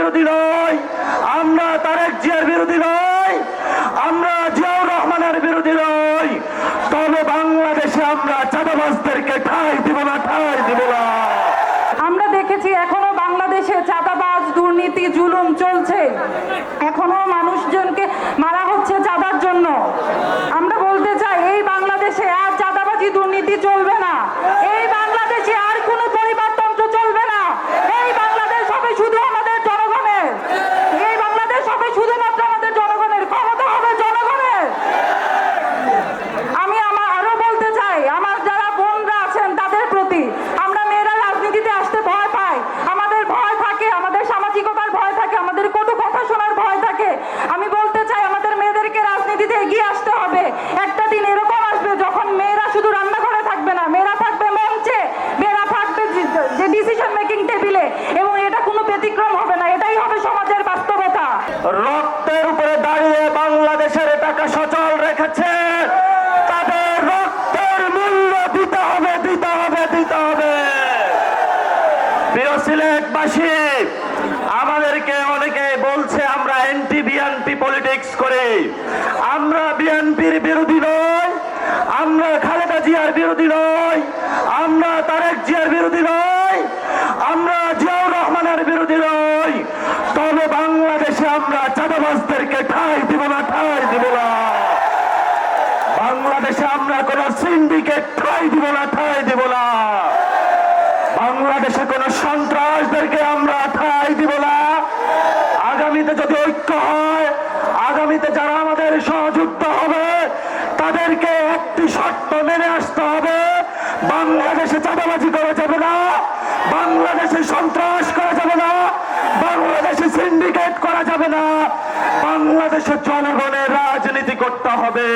বিরোধী নই, আমরা তারেক জিয়ার বিরোধী নই, আমরা জিয়াউর রহমানের বিরোধী নই, তবে বাংলাদেশে আমরা চাঁদাবাজদেরকে ঠাঁই দিব না, ঠাঁই দিব না। আমরা দেখেছি এখনো বাংলাদেশে চাঁদাবাজ, দুর্নীতি, জুলুম চলছে। এখনো মানুষজনকে মারা হচ্ছে চাঁদার জন্য। আমরা বলতে চাই এই বাংলাদেশে আর চাঁদাবাজি, দুর্নীতি চলবে না। এই বাংলাদেশে আর কোনো পরিবারতন্ত্র চলবে না। এই বাংলাদেশ হবে শুধু আমাদের জনগণের। এই বাংলাদেশ হবে শুধুমাত্র আমাদের জনগণের। ক্ষমতা হবে জনগণের। আমি আরো বলতে চাই আমার যারা বোনরা আছেন তাদের প্রতি, আমরা মেয়েরা রাজনীতিতে আসতে ভয় পাই, আমাদের ভয় থাকে, আমাদের সামাজিকতার ভয় থাকে, আমাদের কটু কথা শোনার ভয় থাকে। আমি বলতে চাই আমাদের মেয়েদেরকে রাজনীতিতে এগিয়ে আসতে হবে। একটা দিন এরকম আসবে যখন মেয়েরা শুধু রান্নাঘরে থাকবে না, মেয়েরা থাকবে মঞ্চে, মেয়েরা থাকবে যে ডিসিশন মেকিং টেবিলে, এবং এটা কোনো ব্যতিক্রম হবে না। এটাই হবে সমাজের বাস্তবতা। রক্তের উপরে দাঁড়িয়ে বাংলাদেশের টাকা সচল রেখেছে, তাদের রক্তের মূল্য দিতে হবে, দিতে হবে, দিতে হবে। প্রিয় সিলেটবাসী, আমাদেরকে অনেকে বলছে আমরা এন্টি বিএনপি পলিটিক্স করি। আমরা বিএনপির বিরোধী নই, আমরা খালেদা জিয়ার বিরোধী নই, আমরা তারেক জিয়ার বিরোধী নই, আমরা জিয়াউর রহমানের বিরোধী নই, তবে বাংলাদেশে আমরা চাঁদাবাজদেরকে ঠাঁই দিব না, ঠাঁই দিব না। বাংলাদেশে আমরা কোন সিন্ডিকেট ঠাঁই দিব না, ঠাঁই দিব না। বাংলাদেশে কোন সন্ত্রাসদেরকে আমরা ঠাঁই দিব না। আগামীতে যদি ঐক্য হয়, আগামীতে যারা আমাদের সহযুক্ত হবে তাদেরকে একটি শর্ত মেনে আসতে হবে। বাংলাদেশে চাঁদাবাজি করা যাবে না, বাংলাদেশে সন্ত্রাস করা যাবে না, বাংলাদেশে সিন্ডিকেট করা যাবে না, বাংলাদেশে জনগণের রাজনীতি করতে হবে।